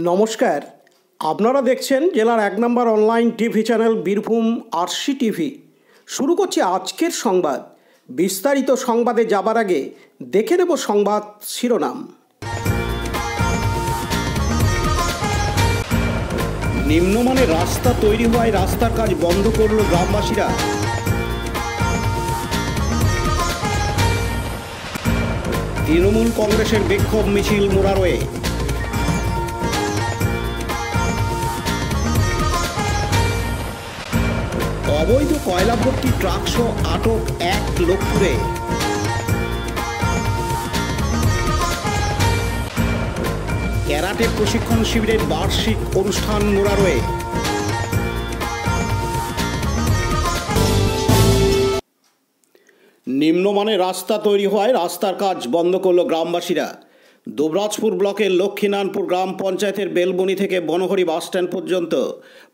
নমস্কার, আপনারা দেখছেন জেলার 1 নম্বর online TV channel Birbhum RC TV. শুরু করছি আজকের সংবাদ। বিস্তারিত সংবাদে যাবার আগে দেখে নেব সংবাদ শিরোনাম। নিম্নমানের রাস্তা তৈরি হওয়ায় রাস্তার কাজ বন্ধ করল গ্রামবাসীরা। তৃণমূল কংগ্রেসের বিক্ষোভ মিছিল মোরারোয়ে। অবৈধ কয়লা ভর্তি ট্রাকসহ আটক 1 লোকপুরে। ক্যারাটে প্রশিক্ষণ শিবিরের বার্ষিক অনুষ্ঠান মোরারোয়ে। নিম্নমানের রাস্তা তৈরি হওয়ায় রাস্তার কাজ বন্ধ করল গ্রামবাসীরা। দুবরাজপুর ব্লকের লক্ষ্মীনারায়ণপুর গ্রাম পঞ্চায়েতের বেলবনি থেকে বনহরি বাসস্ট্যান্ড পর্যন্ত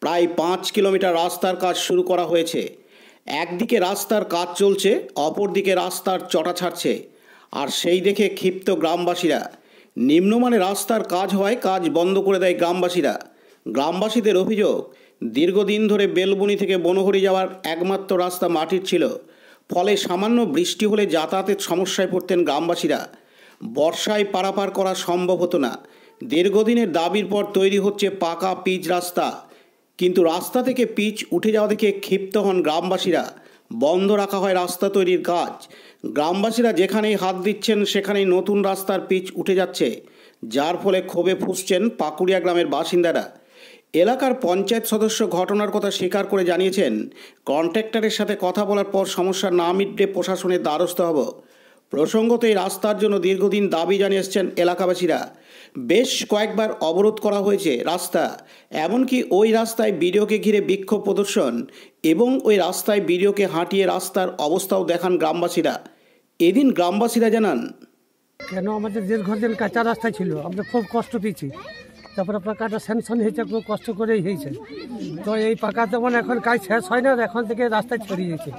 প্রায় 5 কিলোমিটার রাস্তার কাজ শুরু করা হয়েছে। একদিকে রাস্তার কাজ চলছে, অপরদিকে রাস্তার চটা ছাড়ছে, আর সেই দেখে ক্ষিপ্ত গ্রামবাসীরা। নিম্নমানের রাস্তার কাজ হওয়ায় কাজ বন্ধ করে দেয় গ্রামবাসীরা। গ্রামবাসীদের অভিযোগ, দীর্ঘদিন ধরে বেলবনি থেকে বনহরি যাওয়ার একমাত্র রাস্তা মাটির ছিল, ফলে সামান্য বৃষ্টি হলে যাতায়াতের সমস্যায় পড়তেন গ্রামবাসীরা। বর্ষায় পারাপার করা সম্ভব হতো না। দীর্ঘদিনের দাবির পর তৈরি হচ্ছে পাকা পিচ রাস্তা, কিন্তু রাস্তা থেকে পিচ উঠে যাওয়া দেখে ক্ষিপ্ত হন গ্রামবাসীরা। বন্ধ রাখা হয় রাস্তা তৈরির কাজ। গ্রামবাসীরা যেখানেই হাত দিচ্ছেন সেখানেই নতুন রাস্তার পিচ উঠে যাচ্ছে, যার ফলে ক্ষোভে ফুঁসছেন পাকুড়িয়া গ্রামের বাসিন্দারা। এলাকার পঞ্চায়েত সদস্য ঘটনার কথা স্বীকার করে জানিয়েছেন, কন্ট্রাক্টরের সাথে কথা বলার পর সমস্যা না মিটলে প্রশাসনের দ্বারস্থ হব। প্রসঙ্গত এই রাস্তার জন্য দীর্ঘদিন দাবি জানিয়ে এসছেন এলাকাবাসীরা। বেশ কয়েকবার অবরোধ করা হয়েছে রাস্তা, এমনকি ওই রাস্তায় বিডিওকে ঘিরে বিক্ষোভ প্রদর্শন এবং ওই রাস্তায় বিডিওকে হাঁটিয়ে রাস্তার অবস্থাও দেখান গ্রামবাসীরা। এদিন গ্রামবাসীরা জানান, কেন আমাদের দীর্ঘদিন কাঁচা রাস্তা ছিল, আমরা খুব কষ্ট পেয়েছি। তারপরে পাকাটা স্যাংশন হয়েছে, খুব কষ্ট করেই হয়েছে। তো এই পাকা তেমন এখন কাজ শেষ হয় না, এখন থেকে রাস্তায় ছড়িয়েছে।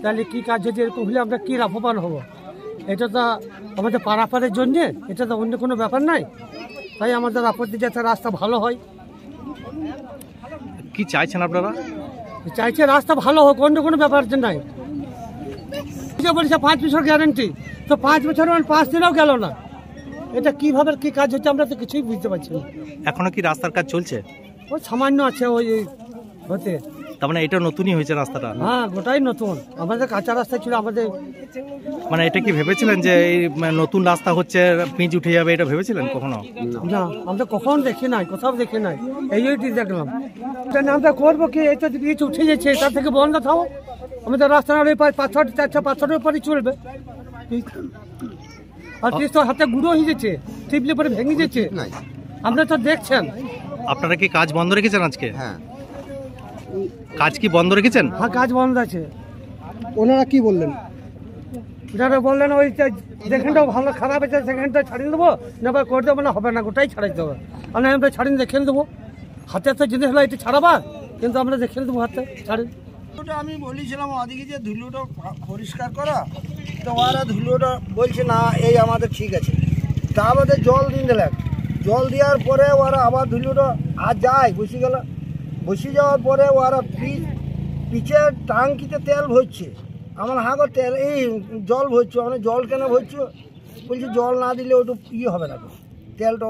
তাহলে কী কাজ যদি এরকম হলে আমরা কী লাভবান হব? এটা তো আমাদের পারাপারের জন্যে, এটা তো অন্য কোনো ব্যাপার নাই। তাই আমাদের আপত্তি যাতে রাস্তা ভালো হয়। কি চাইছেন আপনারা? চাইছে রাস্তা ভালো হোক, অন্য কোনো ব্যাপার নাই। বলছে 5 বছর গ্যারেন্টি, তো 5 বছর 5 দিনও গেল না। এটা কিভাবে কি কাজ হচ্ছে আমরা তো কিছুই বুঝতে পারছি না। এখনো কি রাস্তার কাজ চলছে? ওই সামান্য আছে ওই হতে। তার মানে এটা নতুনই হয়েছে রাস্তাটা? হ্যাঁ, গোটাই নতুন। আমাদের কাঁচা রাস্তা ছিল আমাদের। মানে এটা কি ভেবেছিলেন যে এই নতুন রাস্তা হচ্ছে পিচ উঠে যাবে, এটা ভেবেছিলেন কখনো? না, আমরা কখনো দেখি নাই, কোথাও দেখি নাই। এইটি দেখলাম। আমরা করবো কি, এটা পিচ উঠে যাচ্ছে, তার থেকে বন্ধ থাও। আমাদের রাস্তা ওই 5-6 পরে চলবে। আর পিচ তো হাতে গুঁড়ো হয়ে যাচ্ছে, টিপলে পরে ভেঙে যাচ্ছে। আপনারা তো দেখছেন। আপনারা কি কাজ বন্ধ রেখেছেন আজকে? হ্যাঁ। কাজ কি বন্ধ রেখেছেন? হ্যাঁ, কাজ বন্ধ আছে। ওনারা কি বললেন? ওনারা বললেন ওই যেখানটাও ভালো খারাপ আছে সেখানটা ছাড়িয়ে দেবো, না বা করে দেবো, না হবে না, গোটাই ছাড়াই দেবো। আমরা আমরা ছাড়িয়ে দেখে দেবো। হাতে তো জিনিস হলো এটা ছাড়াবার, কিন্তু আমরা দেখে দেবো হাতে ছাড়ি। আমি বলেছিলাম ওদিকে যে ধুলোটা পরিষ্কার করা, তো ওরা ধুলোটা বলছে না এই আমাদের ঠিক আছে। তা আমাদের জল দিয়ে দিলেন, জল দেওয়ার পরে ওরা আবার ধুলোটা আর যায় বসে গেল। বসে যাওয়ার পরে ওরা পিচের টাঙ্কিতে তেল ভরছে। আমার হাঁকো তেল এই জল ভরছো, মানে জল কেন ভরছো? বলছি জল না দিলে ওটা ইয়ে হবে না, তেলটা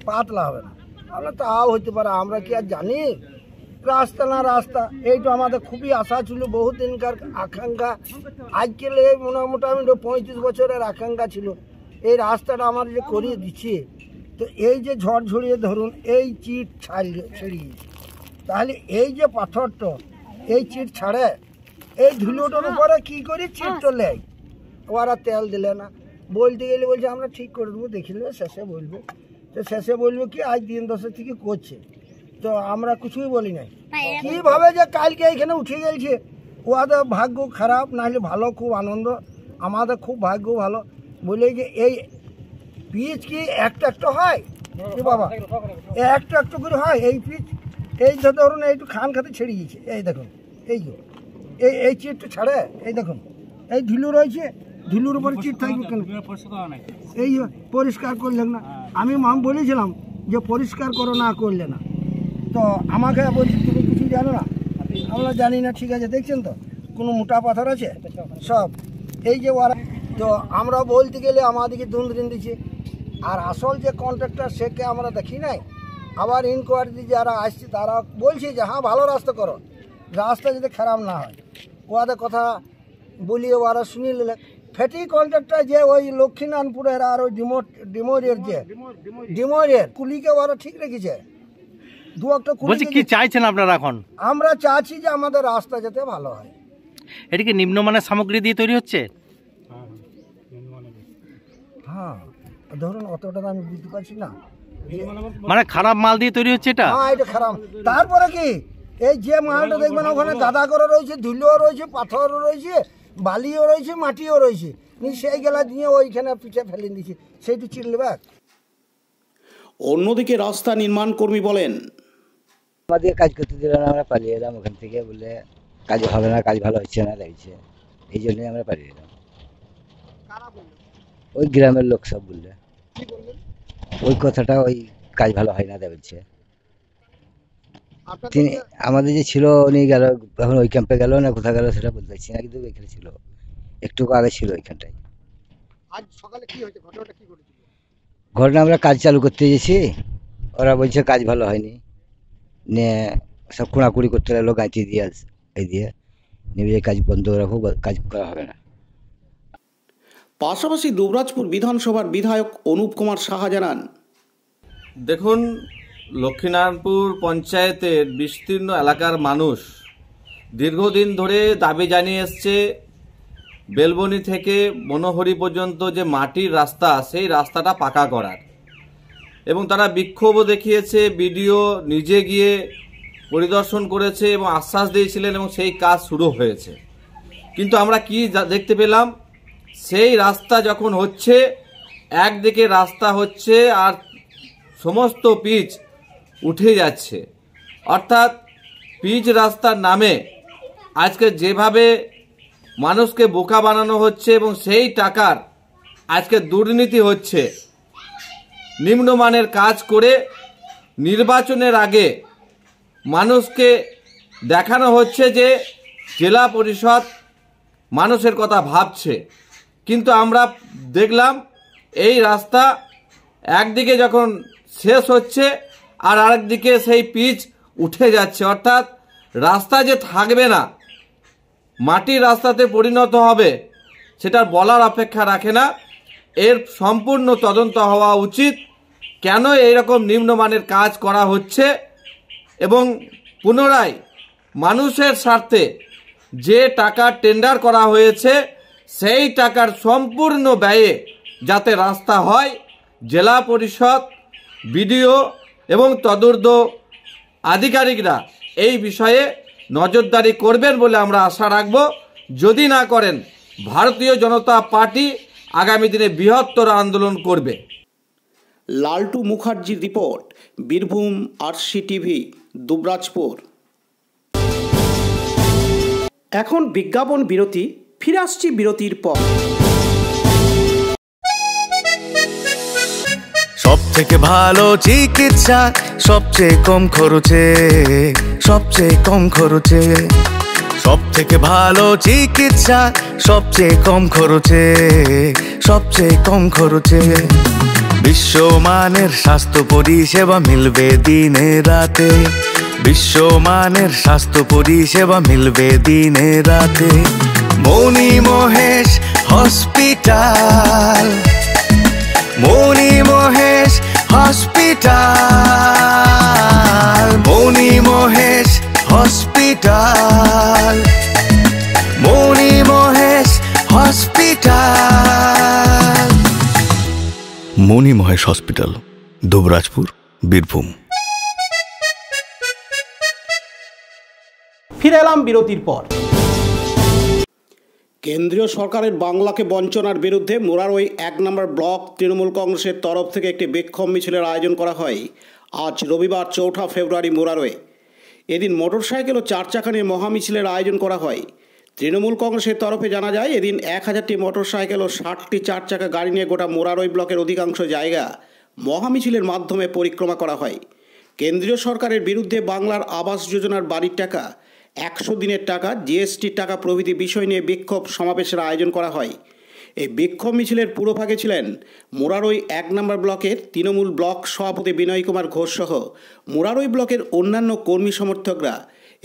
পাতলা হবে না। আমরা তাও হতে পারে, আমরা কি আর জানি? রাস্তা না রাস্তা, এইটা আমাদের খুবই আশা ছিল, বহুদিনকার আকাঙ্ক্ষা। আজকাল এই মোটামুটি 35 বছরের আকাঙ্ক্ষা ছিল এই রাস্তাটা আমার যে করিয়ে দিচ্ছে। তো এই যে ঝড় ঝরিয়ে ধরুন এই চিট ছাড়িয়ে, তাহলে এই যে পাথরটা এই চিট ছাড়ে, এই ধুলোটার উপরে কী করে চিটটা নেয়? ওরা তেল দিলে না। বলতে গেলে বলছে আমরা ঠিক করে দেবো, দেখিলে শেষে বলবে। তো শেষে বলবো কি আজ 3-10 থেকে করছে, তো আমরা কিছুই বলি নাই। কীভাবে যে কালকে এইখানে উঠে গেছে, ওদের ভাগ্য খারাপ, নাহলে ভালো, খুব আনন্দ। আমাদের খুব ভাগ্য ভালো বলে যে এই পিচ কি একটা হয় কি বাবা, একটা করে হয় এই পিচ। এই ধরুন এইটু খান খাতে ছেড়ে গিয়েছে, এই দেখুন এই এই চিটটা ছাড়ে, এই দেখুন এই ধুলো রয়েছে, ধুলোর উপরে চিট থাকবে কেন? এই পরিষ্কার করলেন না। আমি বলেছিলাম যে পরিষ্কার করো, না করলে না। তো আমাকে বলছি তুমি কিছু জানো না? আমরা জানি না। ঠিক আছে, দেখছেন তো কোনো মোটা পাথর আছে সব এই যে ওরা। তো আমরা বলতে গেলে আমাদেরকে দুমদিন দিচ্ছে। আর আসল যে কন্ট্রাক্টর সেকে আমরা দেখি নাই। আবার ইনকোয়ারি যারা আসছে তারা বলছে যে হ্যাঁ ভালো রাস্তা করো, রাস্তা যাতে খারাপ না হয়। ওদের কথা বলিয়ে ওরা শুনিয়ে নিলে ফেটি কন্ট্রাক্টর যে ওই লক্ষ্মীনারায়ণপুরের আর ওই ডিমোরের কুলিকে ওরা ঠিক রেখেছে। দু একটা বলছি কি চাইছেন আপনারা এখন? আমরা চাচ্ছি যে আমাদের রাস্তা যাতে ভালো হয়। এটা কি নিম্নমানের সামগ্রী দিয়ে তৈরি হচ্ছে? হ্যাঁ, ধরুন অতটা আমি বুঝতে পারছি না। মানে খারাপ মাল দিয়ে তৈরি হচ্ছে এটা? হ্যাঁ, এটা খারাপ। তারপরে কি এই যে মালটা দেখবেন ওখানে গাদা করে রয়েছে, ধুলোও রয়েছে, পাথরও রয়েছে, বালিও রয়েছে, মাটিও রয়েছে। সেই গেলা দিয়ে ওইখানে পিঠে ফেলে দিয়েছে, সেইটু চিনলে। অন্যদিকে রাস্তা নির্মাণ কর্মী বলেন, আমাদের কাজ করতে দিল না, আমরা পালিয়ে এলাম ওখান থেকে। বলে কাজ হবে না, কাজ ভালো হচ্ছে না লাগছে, এই জন্যই আমরা পালিয়ে এলাম। ওই গ্রামের লোক সব বললে ওই কথাটা, ওই কাজ ভালো হয় না বলছে। তিনি আমাদের যে ছিল উনি গেল, এখন ওই ক্যাম্পে গেল না কোথায় গেল সেটা বলতে পারছি না, কিন্তু ওইখানে ছিল, একটু আগে ছিল ওইখানটায়। ঘটনা আমরা কাজ চালু করতে গেছি, ওরা বলছে কাজ ভালো হয়নি, নিয়ে সব কোড়াকুড়ি করতে লাগলো গাঁতি দিয়ে এই দিয়ে নেবে, কাজ বন্ধ রাখো, কাজ করা হবে না। পাশাপাশি দুবরাজপুর বিধানসভার বিধায়ক অনুপ কুমার সাহা জানান, দেখুন, লক্ষ্মীনারায়ণপুর পঞ্চায়েতের বিস্তীর্ণ এলাকার মানুষ দীর্ঘদিন ধরে দাবি জানিয়ে এসছে বেলবনি থেকে বনহরি পর্যন্ত যে মাটির রাস্তা, সেই রাস্তাটা পাকা করার, এবং তারা বিক্ষোভও দেখিয়েছে। বিডিও নিজে গিয়ে পরিদর্শন করেছে এবং আশ্বাস দিয়েছিলেন, এবং সেই কাজ শুরু হয়েছে। কিন্তু আমরা কি দেখতে পেলাম, সেই রাস্তা যখন হচ্ছে, একদিকে রাস্তা হচ্ছে আর সমস্ত পিচ উঠে যাচ্ছে। অর্থাৎ পিচ রাস্তার নামে আজকে যেভাবে মানুষকে বোকা বানানো হচ্ছে এবং সেই টাকার আজকে দুর্নীতি হচ্ছে, নিম্নমানের কাজ করে নির্বাচনের আগে মানুষকে দেখানো হচ্ছে যে জেলা পরিষদ মানুষের কথা ভাবছে। কিন্তু আমরা দেখলাম এই রাস্তা একদিকে যখন শেষ হচ্ছে আর আরেকদিকে সেই পিচ উঠে যাচ্ছে। অর্থাৎ রাস্তা যে থাকবে না, মাটির রাস্তাতে পরিণত হবে, সেটার বলার অপেক্ষা রাখে না। এর সম্পূর্ণ তদন্ত হওয়া উচিত, কেন এইরকম নিম্নমানের কাজ করা হচ্ছে, এবং পুনরায় মানুষের স্বার্থে যে টাকা টেন্ডার করা হয়েছে সেই টাকার সম্পূর্ণ ব্যয়ে যাতে রাস্তা হয়, জেলা পরিষদ, বিডিও এবং তদূর্ধ্ব আধিকারিকরা এই বিষয়ে নজরদারি করবেন বলে আমরা আশা রাখব। যদি না করেন, ভারতীয় জনতা পার্টি আগামী দিনে বৃহত্তর আন্দোলন করবে। লালটু মুখার্জির report, Birbhum RC TV, Dubrajpur. এখন বিজ্ঞাপন বিরতি, ফিরে আসছি বিরতির পর। সব থেকে ভালো চিকিৎসা, সবচেয়ে কম খরচে, সবচেয়ে কম খরচে। সব থেকে ভালো চিকিৎসা, সবচেয়ে কম খরচে, সবচেয়ে কম খরচে। বিশ্বমানের স্বাস্থ্য পরিষেবা মিলবে দিনে রাতে, বিশ্বমানের স্বাস্থ্য পরিষেবা মিলবে দিনে রাতে। মণি মহেশ হসপিটাল, মণি মহেশ হসপিটাল, মণি মহেশ হসপিটাল, মণি মহেশ হসপিটাল। মণি মহেশ হসপিটাল, দুবরাজপুর, বীরভূম। ফিরে এলাম বিরতির পর। কেন্দ্রীয় সরকারের বাংলাকে বঞ্চনার বিরুদ্ধে মুরারই 1 নম্বর ব্লক তৃণমূল কংগ্রেসের তরফ থেকে একটি বিক্ষোভ মিছিলের আয়োজন করা হয় আজ রবিবার 4 ফেব্রুয়ারি মুরারই। এদিন মোটরসাইকেল ও 4 চাকা নিয়ে মহামিছিলের আয়োজন করা হয়। তৃণমূল কংগ্রেসের তরফে জানা যায়, এদিন 1000টি মোটরসাইকেল ও 60টি 4 চাকা গাড়ি নিয়ে গোটা মুরারই ব্লকের অধিকাংশ জায়গা মহামিছিলের মাধ্যমে পরিক্রমা করা হয়। কেন্দ্রীয় সরকারের বিরুদ্ধে বাংলার আবাস যোজনার বাড়ির টাকা, 100 দিনের টাকা, জিএসটির টাকা প্রভৃতি বিষয় নিয়ে বিক্ষোভ সমাবেশের আয়োজন করা হয়। এই বিক্ষোভ মিছিলের পুরোভাগে ছিলেন মুরারই 1 নম্বর ব্লকের তৃণমূল ব্লক সভাপতি বিনয় কুমার ঘোষ সহ মুরারই ব্লকের অন্যান্য কর্মী সমর্থকরা।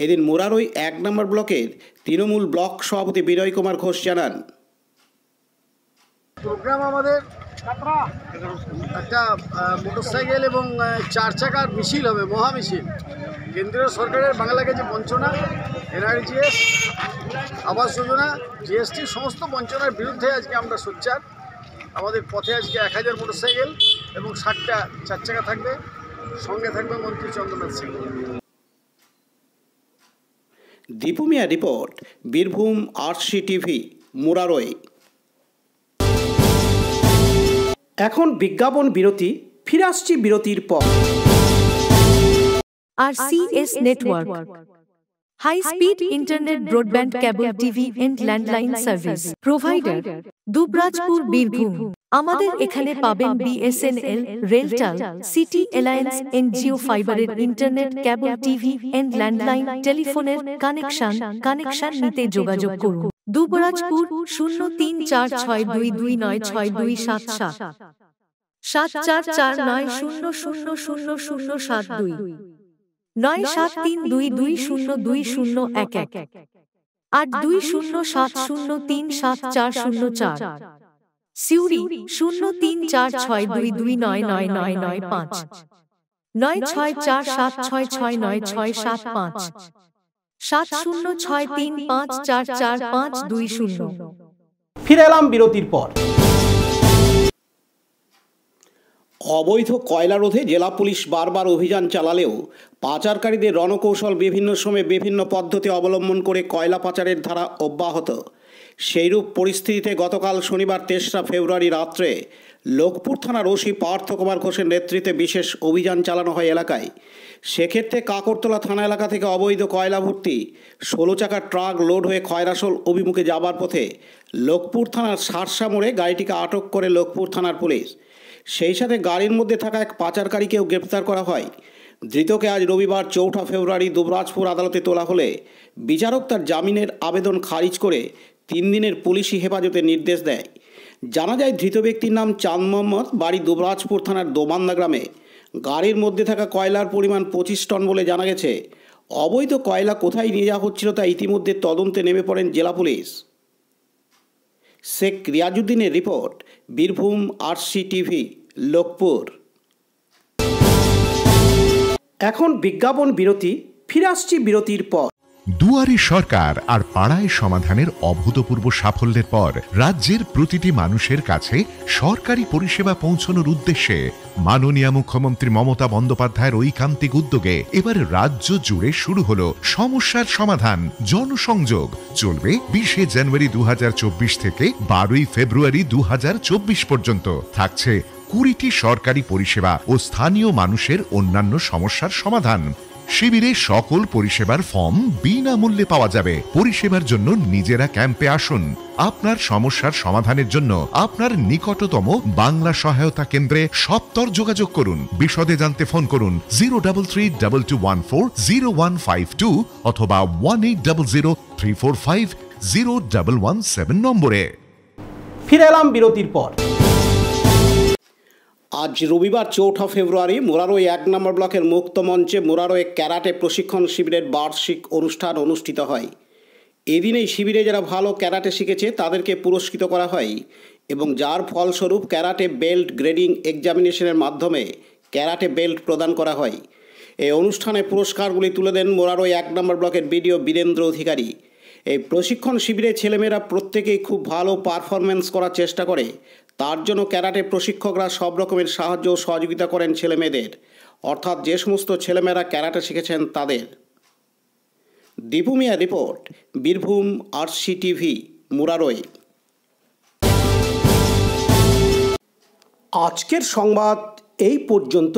এদিন মুরারই 1 নম্বর ব্লকের তৃণমূল ব্লক সভাপতি বিনয় কুমার ঘোষ জানান, প্রোগ্রাম আমাদের একটা মোটরসাইকেল এবং 4 চাকার মিছিল হবে, মহামিছিল। কেন্দ্রীয় সরকারের বাংলাকে যে বঞ্চনা, এনআরজিএস, আবাস যোজনা, জিএসটি সমস্ত বঞ্চনার বিরুদ্ধে আজকে আমরা সোচ্চার। আমাদের পথে আজকে 1000 মোটরসাইকেল এবং 60টা 4 চাকা থাকবে, সঙ্গে থাকবে মন্ত্রী চন্দ্রনাথ সিং। দীপু মিয়া রিপোর্ট, বীরভূম RCTV, মুরারই। এখন বিজ্ঞাপন বিরতি, ফিরে আসছি বিরতির পর। RCS Network, high speed internet, broadband, cable TV and landline service provider, Dubrajpur, Birbhum. আমাদের এখানে পাবেন BSNL, RailTel, city alliance and Jio ফাইবারের internet, cable TV and landline টেলিফোনের কানেকশন নিতে যোগাযোগ করুন। দুবরাজপুর 0346229627 7449000072 9732202011 8207037404। সিউড়ি 034622999995 9647669665 7063544520। ফিরে এলাম বিরতির পর। অবৈধ কয়লা রোধে জেলা পুলিশ বারবার অভিযান চালালেও পাচারকারীদের রণকৌশল বিভিন্ন সময়ে বিভিন্ন পদ্ধতি অবলম্বন করে কয়লা পাচারের ধারা অব্যাহত। সেইরূপ পরিস্থিতিতে গতকাল শনিবার 3রা ফেব্রুয়ারি রাত্রে লোকপুর থানার ওসি পার্থ কুমার ঘোষের নেতৃত্বে বিশেষ অভিযান চালানো হয় এলাকায়। সেক্ষেত্রে কাকরতলা থানা এলাকা থেকে অবৈধ কয়লা ভর্তি 16 চাকার ট্রাক লোড হয়ে খয়রাসোল অভিমুখে যাবার পথে লোকপুর থানার সারসা মোড়ে গাড়িটিকে আটক করে লোকপুর থানার পুলিশ। সেই সাথে গাড়ির মধ্যে থাকা এক পাচারকারীকেও গ্রেপ্তার করা হয়। ধৃতকে আজ রবিবার 4 ফেব্রুয়ারি দুবরাজপুর আদালতে তোলা হলে বিচারক তার জামিনের আবেদন খারিজ করে 3 দিনের পুলিশি হেফাজতের নির্দেশ দেয়। জানা যায় ধৃত ব্যক্তির নাম চাঁদ মোহাম্মদ, বাড়ি দুবরাজপুর থানার দোমান্দা গ্রামে। গাড়ির মধ্যে থাকা কয়লার পরিমাণ 25 টন বলে জানা গেছে। অবৈধ কয়লা কোথায় নিয়ে যাওয়া হচ্ছিল তা ইতিমধ্যে তদন্তে নেমে পড়েন জেলা পুলিশ। শেখ রিয়াজউদ্দিনের রিপোর্ট, বীরভূম RCTV, লোকপুর। এখন বিজ্ঞাপন বিরতি, ফিরে আসছি বিরতির পর। দুয়ারে সরকার আর পাড়ায় সমাধানের অভূতপূর্ব সাফল্যের পর রাজ্যের প্রতিটি মানুষের কাছে সরকারি পরিষেবা পৌঁছানোর উদ্দেশ্যে মাননীয় মুখ্যমন্ত্রী মমতা বন্দ্যোপাধ্যায়ের ঐকান্তিক উদ্যোগে এবার রাজ্য জুড়ে শুরু হলো সমস্যার সমাধান জনসংযোগ। চলবে 20 জানুয়ারি 2024 থেকে 12 ফেব্রুয়ারি 2024 পর্যন্ত। থাকছে 20টি সরকারি পরিষেবা ও স্থানীয় মানুষের অন্যান্য সমস্যার সমাধান। শিবিরে সকল পরিষেবার ফর্ম বিনামূল্যে পাওয়া যাবে। পরিষেবার জন্য নিজেরা ক্যাম্পে আসুন। আপনার সমস্যার সমাধানের জন্য আপনার নিকটতম বাংলা সহায়তা কেন্দ্রে সত্বর যোগাযোগ করুন। বিশদে জানতে ফোন করুন 0332140152 অথবা 180034501117 নম্বরে। ফিরে এলাম বিরতির পর। আজ রবিবার 4 ফেব্রুয়ারি মুরারই 1 নম্বর ব্লকের মুক্ত মঞ্চে মুরারই ক্যারাটে প্রশিক্ষণ শিবিরের বার্ষিক অনুষ্ঠান অনুষ্ঠিত হয়। এদিন এই শিবিরে যারা ভালো ক্যারাটে শিখেছে তাদেরকে পুরস্কৃত করা হয় এবং যার ফলস্বরূপ ক্যারাটে বেল্ট গ্রেডিং এক্সামিনেশনের মাধ্যমে ক্যারাটে বেল্ট প্রদান করা হয়। এই অনুষ্ঠানে পুরস্কারগুলি তুলে দেন মুরারই 1 নম্বর ব্লকের বিডিও বীরেন্দ্র অধিকারী। এই প্রশিক্ষণ শিবিরে ছেলেমেয়েরা প্রত্যেকেই খুব ভালো পারফরমেন্স করার চেষ্টা করে। তার জন্য ক্যারাটে প্রশিক্ষকরা সব রকমের সাহায্য ও সহযোগিতা করেন ছেলেমেয়েদের, অর্থাৎ যে সমস্ত ছেলেমেয়েরা ক্যারাটে শিখেছেন তাদের। দীপু মিয়া রিপোর্ট, বীরভূম RCTV, মুরারই। আজকের সংবাদ এই পর্যন্ত।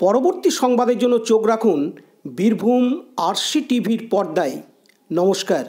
পরবর্তী সংবাদের জন্য চোখ রাখুন বীরভূম RCTVর পর্দায়। নমস্কার।